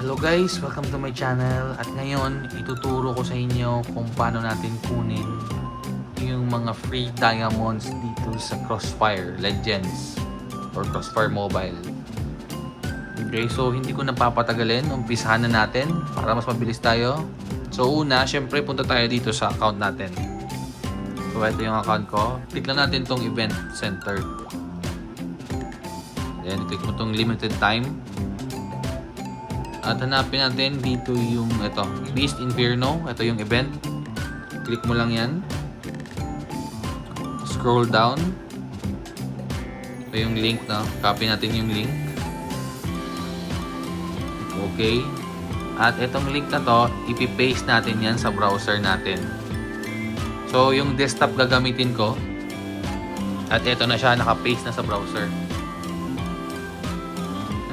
Hello guys, welcome to my channel. At ngayon, ituturo ko sa inyo kung paano natin kunin yung mga free diamonds dito sa Crossfire Legends or Crossfire Mobile. Okay, so hindi ko napapatagalin. Umpisahan na natin para mas mabilis tayo. So una, syempre punta tayo dito sa account natin. So ito yung account ko. Click lang natin tong event center. Then click mo tong limited time. At hanapin natin dito yung ito, Beast Inferno. Ito yung event. Click mo lang yan. Scroll down. Ito yung link na. Copy natin yung link. Okay. At itong link na to, ipipaste natin yan sa browser natin. So, yung desktop gagamitin ko. At ito na siya, naka-paste na sa browser.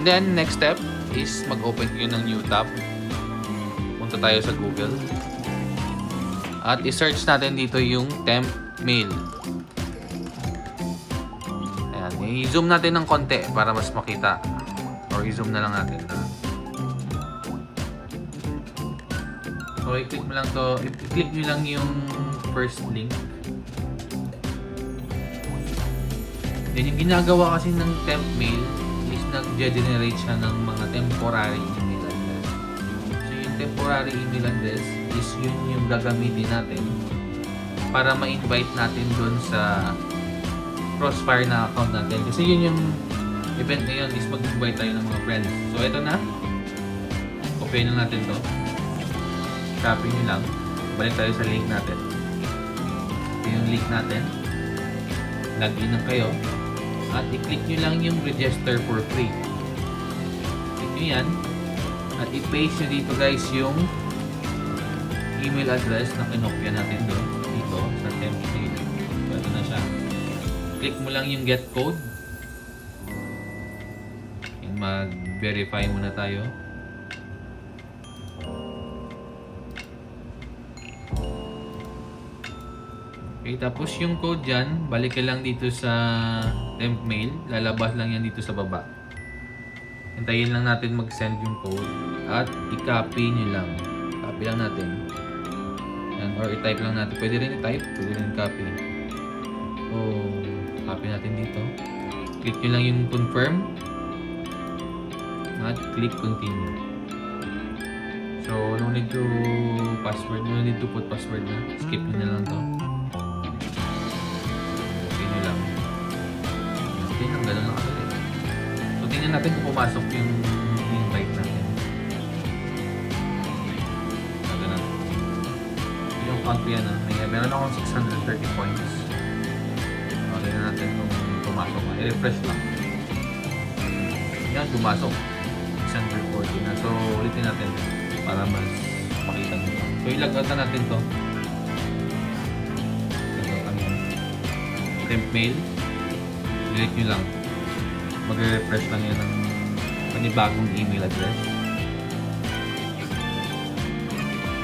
And then, next step is mag-open kayo ng new tab. Punta tayo sa Google. At i-search natin dito yung temp mail. Ayan. I-zoom natin ng konti para mas makita. Or i-zoom na lang natin. So, i-click mo lang to. I-click nyo lang yung first link. Then, yung ginagawa kasi ng temp mail is nag-generate siya ng mga temporary email address. So, yung temporary email address is yun yung gagamitin natin para ma-invite natin dun sa Crossfire na account natin. Kasi yun yung event na yun is mag-invite tayo ng mga friends. So, ito na. Open na natin to. Copy nyo lang. Balik tayo sa link natin. Ito yung link natin. Login na kayo. At i-click nyo lang yung register for free. Click nyo yan. At i-paste nyo dito guys yung email address na kinopya natin doon. Dito sa template. So, ito na siya. Click mo lang yung get code. Yan, mag-verify muna tayo. Okay, tapos yung code dyan, balik ka lang dito sa temp mail. Lalabas lang yan dito sa baba. Hintayin lang natin mag-send yung code. At i-copy nyo lang. Copy lang natin. Yan, or i-type lang natin. Pwede rin i-type, pwede rin copy. So, copy natin dito. Click nyo lang yung confirm. At click continue. So, no need to password. No need to put password na. Skip nyo na lang to. Ganun lang kasi. So, tingnan natin kung pumasok yung invite natin. Ganun. Yung account ko yan meron akong 630 points. So, tingnan natin kung pumasok. I-refresh lang. Yan, pumasok. 640 na. So, ulitin natin para mas makita nyo. So, i-log out na natin to. Temp mail. Delete nyo lang. Magre-refresh lang yan ng panibagong email address.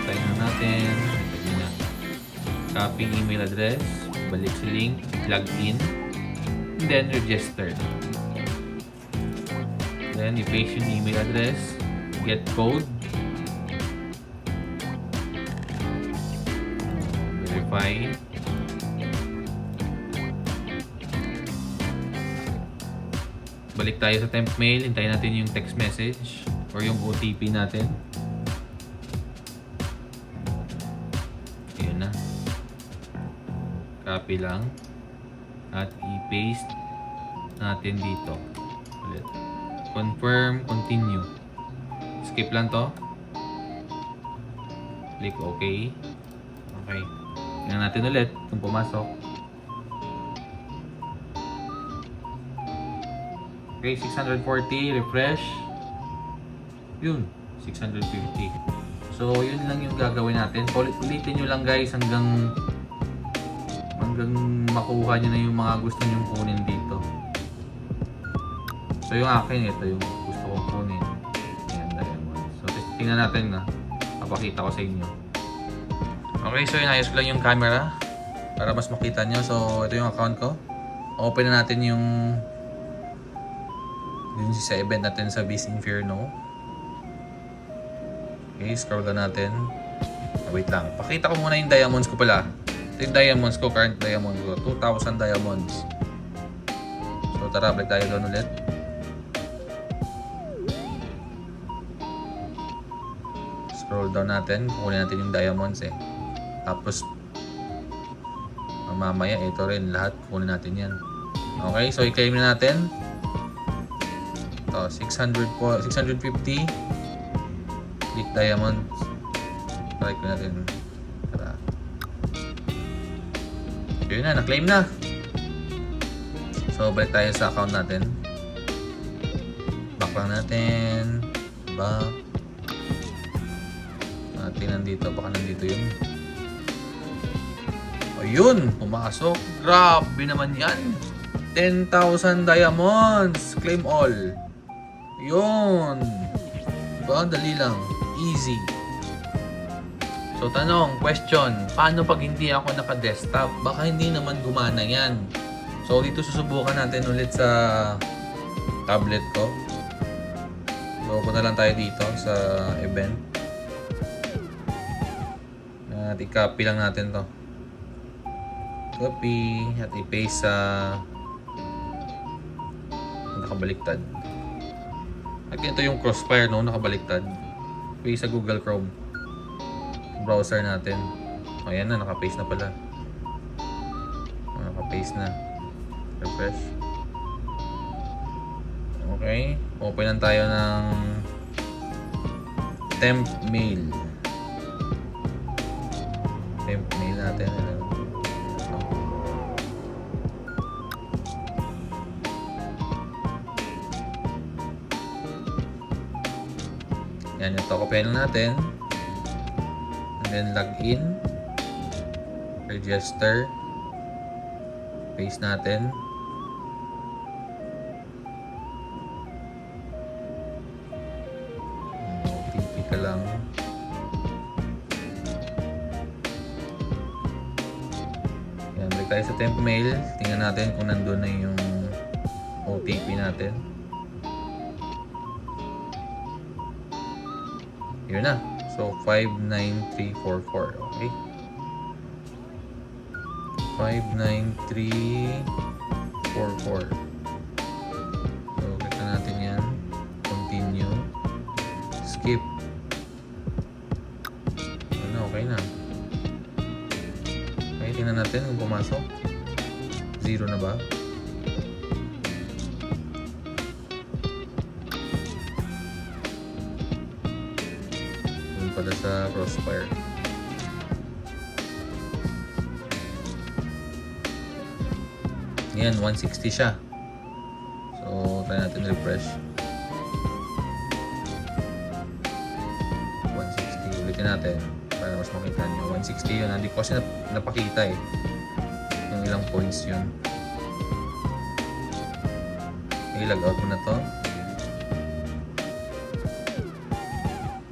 Try na natin. Copy email address. Balik si link. Log in. And then register. Then i-paste yung email address. Get code. Verify. Balik tayo sa temp mail, hintayin natin yung text message or yung OTP natin. Ayun na. Copy lang. At i-paste natin dito. Ulit. Confirm, continue. Skip lang to. Click OK. Okay. Tingnan natin ulit kung pumasok. Okay, 640, refresh. Yun, 650. So, yun lang yung gagawin natin. Ulitin nyo lang guys hanggang makuha nyo na yung mga gusto nyo kunin dito. So, yung akin, ito yung gusto kong kunin. Ayan, diamond. So, tingnan natin na. Papakita ko sa inyo. Okay, so inayos ko lang yung camera para mas makita nyo. So, ito yung account ko. Open na natin yung dun sa event natin sa Beast Inferno. Okay, scroll na natin. Wait lang. Pakita ko muna yung diamonds ko pala. Ito yung diamonds ko, current diamonds ko. 2,000 diamonds. So tara, balik tayo doon ulit. Scroll down natin. Kukunin natin yung diamonds eh. Tapos mamaya ito rin lahat. Kukunin natin yan. Okay, so i-claim na natin. Ito, 650. Click diamonds. Try ko natin. Tara. Yun na, na-claim na. So, balik tayo sa account natin. Back lang natin. Back. Natin nandito. Baka nandito yun. Ayun! Pumasok. Grabe naman yan. 10,000 diamonds. Claim all. Yun. Diba? Dali lang. Easy. So, tanong, question. Paano pag hindi ako naka-desktop? Baka hindi naman gumana yan. So, dito susubukan natin ulit sa tablet ko. So, punta lang tayo dito sa event. At i-copy lang natin to. Copy at i-paste sa nakabaliktad. At ito yung crossfire, no? Nakabaliktad. Paste sa Google Chrome. Browser natin. Ayan na, naka-paste na pala. Naka-paste na. Refresh. Okay. Open lang tayo ng temp mail. Temp mail natin. Yan, ito. Kopyahin lang natin. And then log in. Register. Paste natin. OTP ka lang. Yan, balik tayo sa temp mail. Tingnan natin kung nandun na yung OTP natin. Yun na. So, 59344. Okay. 59344. So, click na natin yan. Continue. Skip. Ano, okay na. Okay, tingnan natin kung pumasok. 0 na ba? Doon pala sa crossfire. Yan, 160 siya. So, try natin refresh. 160. Ulitin natin para mas makita nyo. 160 yun. Hindi ko kasi napakita eh. Yung ilang points yun. I-log out mo na to.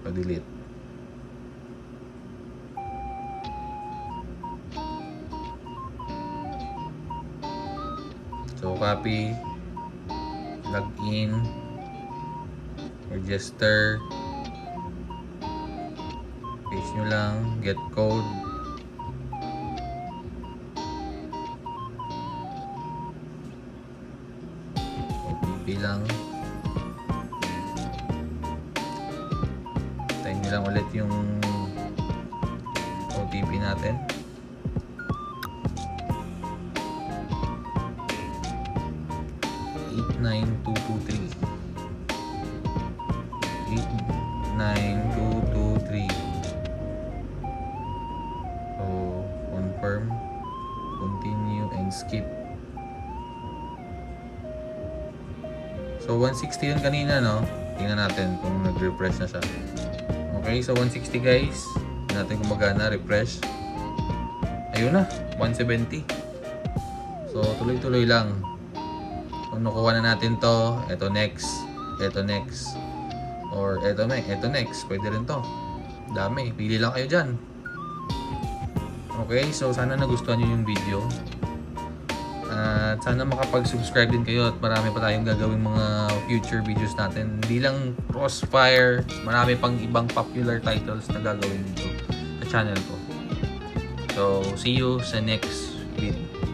Pa-delete. So, copy, log in, register, paste nyo lang, get code, OTP lang, tayo nyo lang ulit yung OTP natin. So, confirm, continue, and skip. So, 160 yun kanina, no? Tingnan natin kung nag-refresh na siya. Okay, so 160 guys. Tingnan natin kung magana, refresh. Ayun na, 170. So, tuloy-tuloy lang. Kung nakuha na natin to, eto next, or eto next, pwede rin to. Dami, pili lang kayo dyan. Okay, so sana nagustuhan nyo yung video. At sana makapag-subscribe din kayo at marami pa tayong gagawing mga future videos natin. Hindi lang Crossfire, marami pang ibang popular titles na gagawin dito sa channel ko. So, see you sa next video.